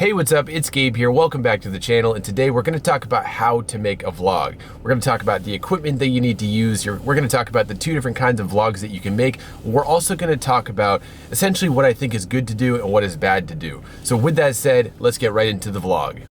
Hey, what's up? It's Gabe here. Welcome back to the channel, and today we're going to talk about how to make a vlog. We're going to talk about the equipment that you need to use. We're going to talk about the two different kinds of vlogs that you can make. We're also going to talk about essentially what I think is good to do and what is bad to do. So with that said, let's get right into the vlog.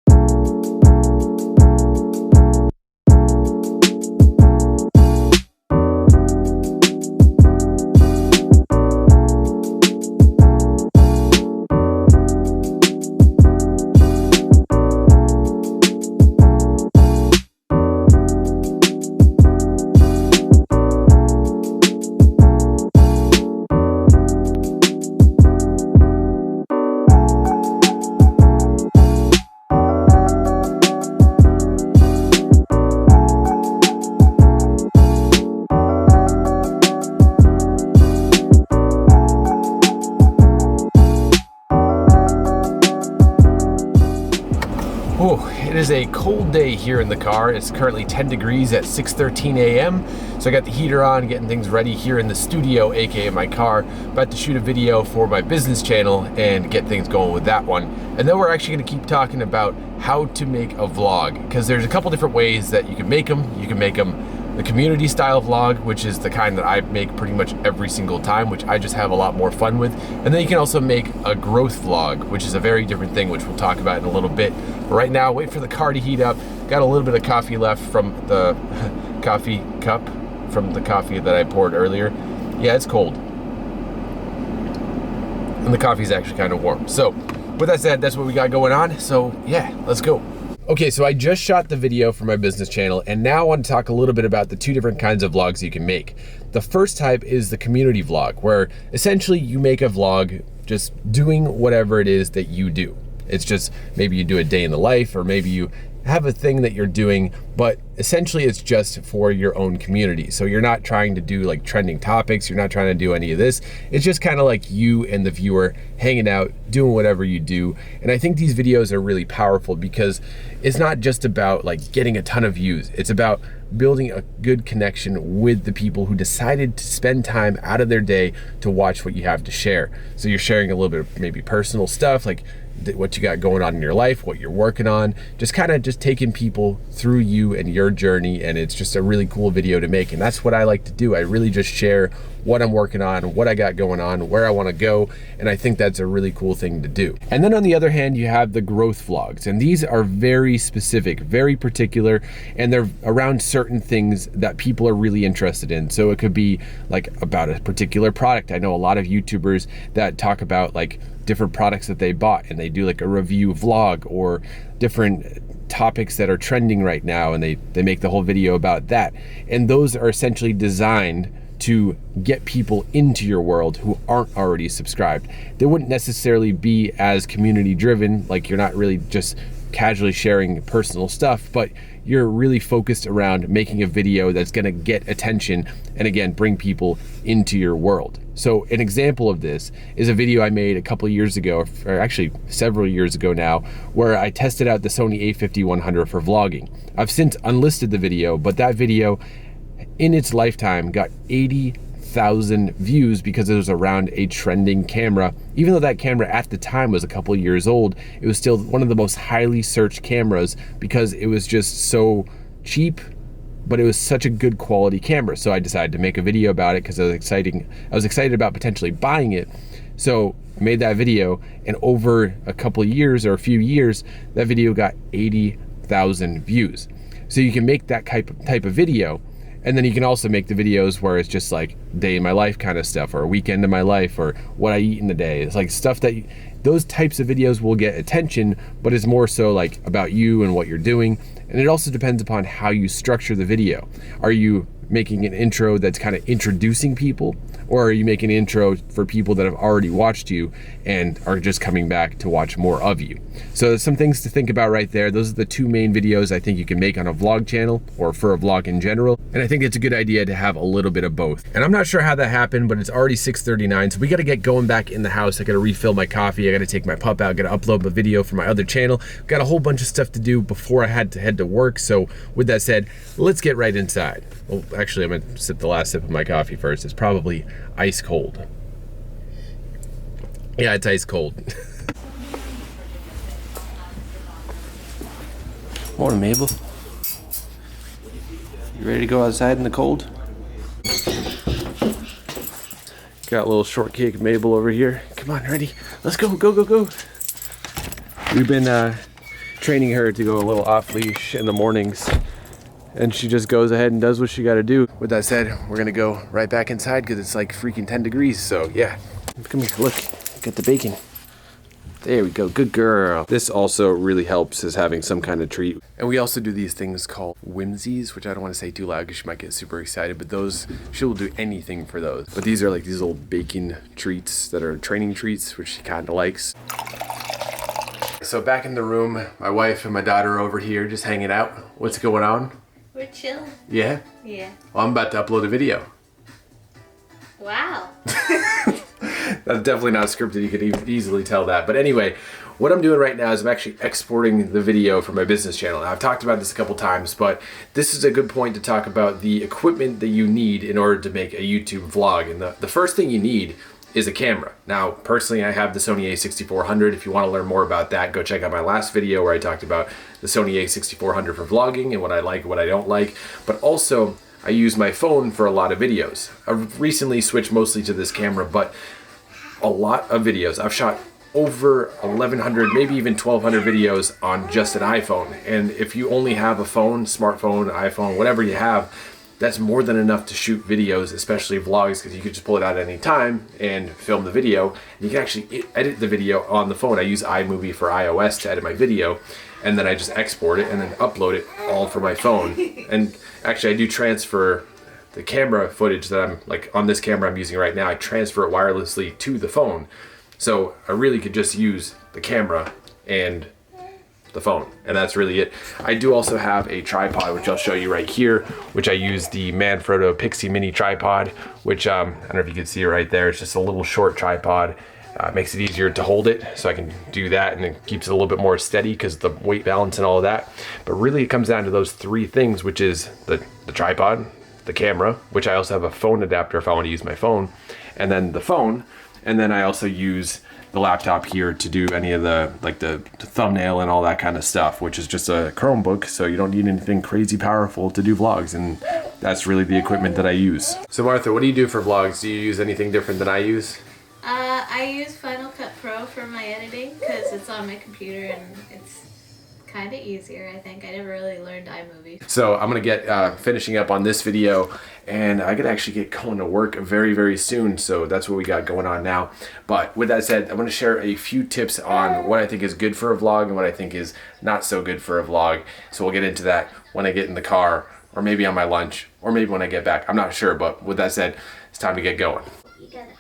It is a cold day here in the car. It's currently 10 degrees at 6:13 a.m. So I got the heater on, getting things ready here in the studio, aka my car. About to shoot a video for my business channel and get things going with that one. And then we're actually gonna keep talking about how to make a vlog, because there's a couple different ways that you can make them. You can make them the community style vlog, which is the kind that I make pretty much every single time, which I just have a lot more fun with. And then you can also make a growth vlog, which is a very different thing, which we'll talk about in a little bit. But right now, wait for the car to heat up. Got a little bit of coffee left from the coffee cup, from the coffee that I poured earlier. Yeah, it's cold. And the coffee's actually kind of warm. So with that said, that's what we got going on. So yeah, let's go. Okay, so I just shot the video for my business channel, and now I want to talk a little bit about the two different kinds of vlogs you can make. The first type is the community vlog, where essentially you make a vlog just doing whatever it is that you do. It's just, maybe you do a day in the life, or maybe you have a thing that you're doing, but essentially it's just for your own community. So you're not trying to do like trending topics, you're not trying to do any of this. It's just kind of like you and the viewer hanging out, doing whatever you do. And I think these videos are really powerful because it's not just about like getting a ton of views. It's about building a good connection with the people who decided to spend time out of their day to watch what you have to share. So you're sharing a little bit of maybe personal stuff, like what you got going on in your life, what you're working on, just kind of just taking people through you and your journey. And it's just a really cool video to make. And that's what I like to do. I really just share what I'm working on, what I got going on, where I want to go. And I think that's a really cool thing to do. And then on the other hand, you have the growth vlogs. And these are very specific, very particular, and they're around certain things that people are really interested in. So it could be like about a particular product. I know a lot of YouTubers that talk about like different products that they bought, and they do like a review vlog or different topics that are trending right now, and they make the whole video about that. And those are essentially designed to get people into your world who aren't already subscribed. They wouldn't necessarily be as community driven, like you're not really just casually sharing personal stuff, but you're really focused around making a video that's gonna get attention and again, bring people into your world. So an example of this is a video I made a couple years ago, or actually several years ago now, where I tested out the Sony a5100 for vlogging. I've since unlisted the video, but that video in its lifetime got 80,000 views because it was around a trending camera. Even though that camera at the time was a couple years old, it was still one of the most highly searched cameras because it was just so cheap, but it was such a good quality camera. So I decided to make a video about it because I was excited about potentially buying it. So I made that video, and over a couple of years or a few years, that video got 80,000 views. So you can make that type of video. And then you can also make the videos where it's just like day in my life kind of stuff, or a weekend in my life, or what I eat in the day. It's like stuff that those types of videos will get attention, but it's more so like about you and what you're doing. And it also depends upon how you structure the video. Are you making an intro that's kind of introducing people, or are you making an intro for people that have already watched you and are just coming back to watch more of you? So there's some things to think about right there. Those are the two main videos I think you can make on a vlog channel, or for a vlog in general. And I think it's a good idea to have a little bit of both. And I'm not sure how that happened, but it's already 6:39, so we gotta get going back in the house. I gotta refill my coffee, I gotta take my pup out, gotta upload a video for my other channel. Got a whole bunch of stuff to do before I had to head to work. So with that said, let's get right inside. Well, actually, I'm gonna sip the last sip of my coffee first. It's probably ice cold. Yeah, it's ice cold. Morning, Mabel. You ready to go outside in the cold? Got a little shortcake Mabel over here. Come on, ready? Let's go, go, go, go. We've been training her to go a little off leash in the mornings, and she just goes ahead and does what she got to do. With that said, we're gonna go right back inside because it's like freaking 10 degrees. So yeah, come here, look, got the bacon. There we go, good girl. This also really helps as having some kind of treat. And we also do these things called whimsies, which I don't want to say too loud because she might get super excited, but those, she'll do anything for those. But these are like these little bacon treats that are training treats, which she kind of likes. So back in the room, my wife and my daughter are over here just hanging out. What's going on? We're chilling. Yeah? Yeah. Well, I'm about to upload a video. Wow. That's definitely not scripted, you could easily tell that. But anyway, what I'm doing right now is I'm actually exporting the video for my business channel. Now, I've talked about this a couple times, but this is a good point to talk about the equipment that you need in order to make a YouTube vlog. And the first thing you need is a camera. Now, personally, I have the Sony a6400. If you want to learn more about that, go check out my last video where I talked about the Sony a6400 for vlogging and what I like, what I don't like. But also, I use my phone for a lot of videos. I've recently switched mostly to this camera, but a lot of videos. I've shot over 1,100, maybe even 1,200 videos on just an iPhone. And if you only have a phone, smartphone, iPhone, whatever you have, that's more than enough to shoot videos, especially vlogs, because you could just pull it out at any time and film the video. And you can actually edit the video on the phone. I use iMovie for iOS to edit my video, and then I just export it and then upload it all for my phone. And actually I do transfer the camera footage that I'm like on this camera I'm using right now. I transfer it wirelessly to the phone. So I really could just use the camera and the phone, and that's really it. I do also have a tripod, which I'll show you right here, which I use the Manfrotto Pixie Mini tripod, which I don't know if you can see it right there. It's just a little short tripod. Makes it easier to hold it, so I can do that, and it keeps it a little bit more steady because the weight balance and all of that. But really it comes down to those three things, which is the tripod, the camera, which I also have a phone adapter if I want to use my phone, and then the phone, and then I also use the laptop here to do any of the like the thumbnail and all that kind of stuff, which is just a Chromebook, so you don't need anything crazy powerful to do vlogs, and that's really the equipment that I use. So Martha, what do you do for vlogs? Do you use anything different than I use? I use Final Cut Pro for my editing because it's on my computer and it's kind of easier, I think. I never really learned iMovie. So I'm gonna get finishing up on this video, and I could actually get going to work very, very soon. So that's what we got going on now. But with that said, I'm gonna share a few tips on what I think is good for a vlog and what I think is not so good for a vlog. So we'll get into that when I get in the car, or maybe on my lunch, or maybe when I get back. I'm not sure, but with that said, it's time to get going. You gotta film.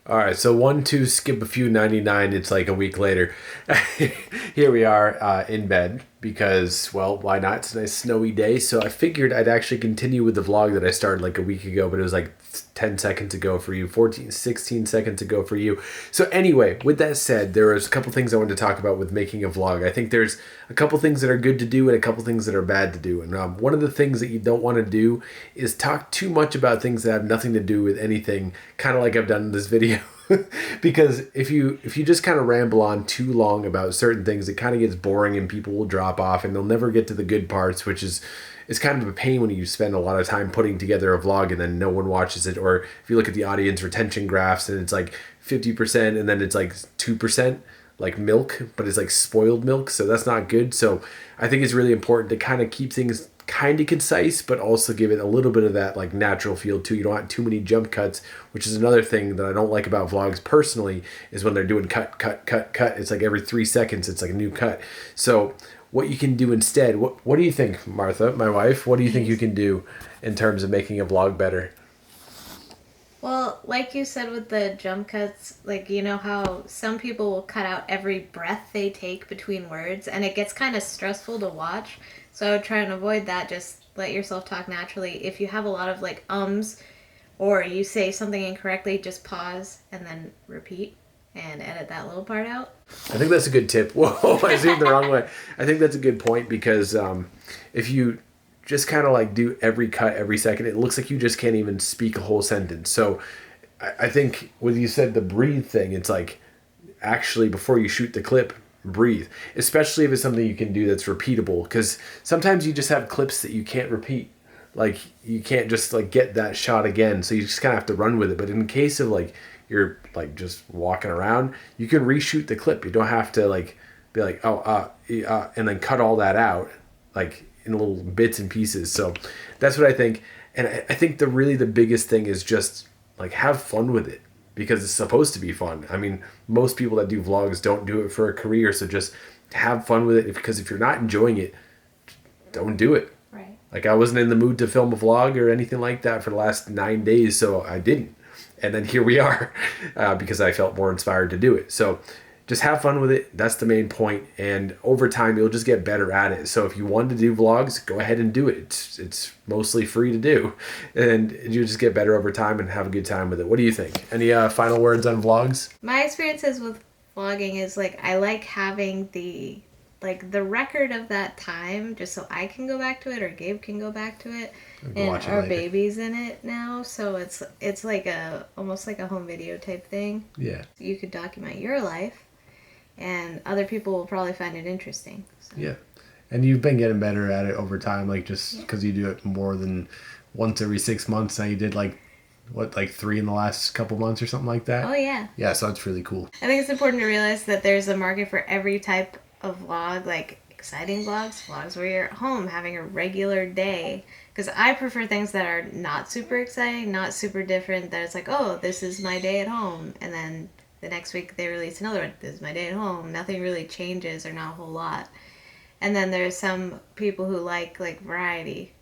All right, so 1, 2, skip a few 99. It's like a week later. Here we are in bed because, well, why not? It's a nice snowy day. So I figured I'd actually continue with the vlog that I started like a week ago, but it was like 10 seconds ago for you, 16 seconds ago for you. So anyway, with that said, there was a couple things I wanted to talk about with making a vlog. I think there's a couple things that are good to do and a couple things that are bad to do. And one of the things that you don't want to do is talk too much about things that have nothing to do with anything, kind of like I've done in this video. Because if you just kind of ramble on too long about certain things, it kind of gets boring and people will drop off and they'll never get to the good parts, which is it's kind of a pain when you spend a lot of time putting together a vlog and then no one watches it. Or if you look at the audience retention graphs and it's like 50% and then it's like 2% like milk, but it's like spoiled milk, so that's not good. So I think it's really important to kind of keep things kind of concise, but also give it a little bit of that like natural feel too. You don't want too many jump cuts, which is another thing that I don't like about vlogs personally, is when they're doing cut. It's like every 3 seconds, it's like a new cut. So what you can do instead, what do you think, Martha, my wife, what do you think you can do in terms of making a vlog better? Well, like you said with the jump cuts, like, you know how some people will cut out every breath they take between words, and it gets kind of stressful to watch. So I would try and avoid that. Just let yourself talk naturally. If you have a lot of like ums or you say something incorrectly, just pause and then repeat and edit that little part out. I think that's a good tip. Whoa, I zoomed the wrong way. I think that's a good point because if you just kind of like do every cut every second, it looks like you just can't even speak a whole sentence. So I think when you said the breathe thing, it's like actually before you shoot the clip, breathe, especially if it's something you can do that's repeatable, because sometimes you just have clips that you can't repeat. Like you can't just like get that shot again, so you just kind of have to run with it. But in case of like you're like just walking around, you can reshoot the clip. You don't have to like be like and then cut all that out like in little bits and pieces. So that's what I think. And I think the biggest thing is just like have fun with it, because it's supposed to be fun. I mean, most people that do vlogs don't do it for a career, so just have fun with it, because if you're not enjoying it, don't do it. Right. Like I wasn't in the mood to film a vlog or anything like that for the last 9 days, so I didn't. And then here we are because I felt more inspired to do it. So just have fun with it. That's the main point. And over time, you'll just get better at it. So if you want to do vlogs, go ahead and do it. It's mostly free to do. And you just get better over time and have a good time with it. What do you think? Any final words on vlogs? My experiences with vlogging is like I like having the record of that time, just so I can go back to it or Gabe can go back to it. And our baby's in it now, so it's like almost like a home video type thing. Yeah. You could document your life, and other people will probably find it interesting. So. Yeah. And you've been getting better at it over time, like just because you do it more than once every 6 months. Now you did like 3 in the last couple months or something like that? Oh, yeah. Yeah, so that's really cool. I think it's important to realize that there's a market for every type of vlog, like exciting vlogs where you're at home having a regular day. Because I prefer things that are not super exciting, not super different, that it's like, oh, this is my day at home. And then the next week they release another one, this is my day at home. Nothing really changes or not a whole lot. And then there's some people who like variety.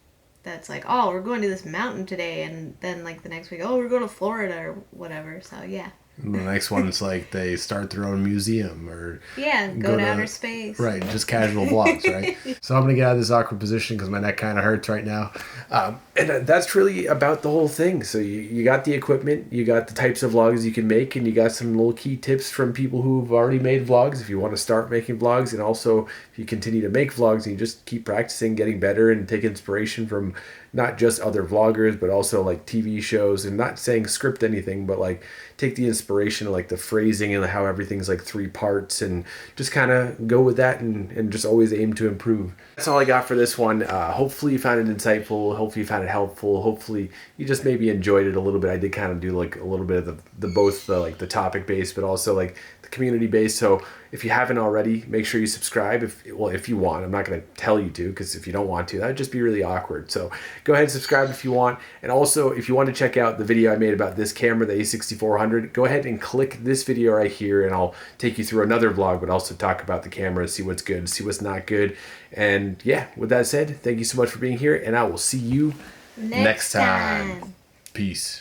That's like, oh, we're going to this mountain today, and then like the next week, oh, we're going to Florida or whatever. So yeah. And the next one's like they start their own museum or go to outer space. Right, just casual vlogs, right? So I'm gonna get out of this awkward position because my neck kind of hurts right now, and that's really about the whole thing. So you got the equipment, you got the types of vlogs you can make, and you got some little key tips from people who've already made vlogs if you want to start making vlogs, and also if you continue to make vlogs and you just keep practicing, getting better, and take inspiration from not just other vloggers but also like TV shows, and not saying script anything, but like take the inspiration of like the phrasing and how everything's like 3 parts, and just kind of go with that and just always aim to improve. That's all I got for this one. Hopefully you found it insightful, hopefully you found it helpful, hopefully you just maybe enjoyed it a little bit. I did kind of do like a little bit of the topic based but also like the community based. So if you haven't already, make sure you subscribe if you want. I'm not going to tell you to, because if you don't want to, that would just be really awkward. So go ahead and subscribe if you want. And also, if you want to check out the video I made about this camera, the A6400, go ahead and click this video right here, and I'll take you through another vlog, but also talk about the camera, see what's good, see what's not good. And yeah, with that said, thank you so much for being here, and I will see you next time. Peace.